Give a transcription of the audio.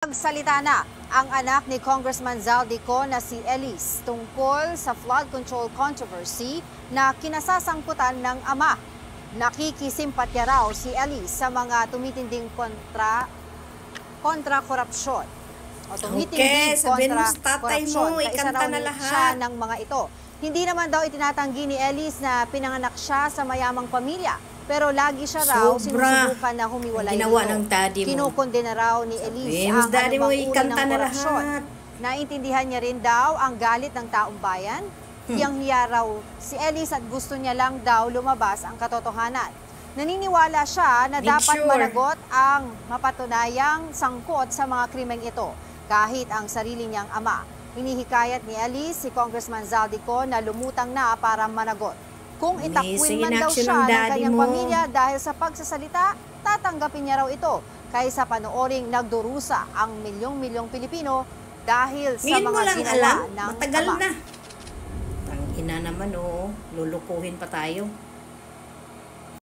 Nagsalita na ang anak ni Congressman Zaldico na si Elise tungkol sa flood control controversy na kinasasangkutan ng ama. Nakikisimpatya raw si Elise sa mga tumitinding kontra korupsyon. O tumitinding kontra korupsyon. Kaisa raw siya ng mga ito. Hindi naman daw itinatanggi ni Elise na pinanganak siya sa mayamang pamilya. Pero lagi siya raw sinusubukan na humiwalay dito. Kinukondena raw ni Elise ang anumang uri ng korupsyon. Naintindihan niya rin daw ang galit ng taong bayan. Hiyang-hiya raw si Elise at gusto niya lang daw lumabas ang katotohanan. Naniniwala siya na dapat managot ang mapatunayang sangkot sa mga krimeng ito, kahit ang sarili niyang ama. Hinihikayat ni Elise si Congressman Zaldico na lumutang na para managot. Kung itakwil man daw siya ng kanyang pamilya dahil sa pagsasalita, tatanggapin niya raw ito kaysa panooring nagdurusa ang milyong-milyong Pilipino dahil sa mga ginawa ng ama. Matagal na. Tangina naman lulukuhin pa tayo.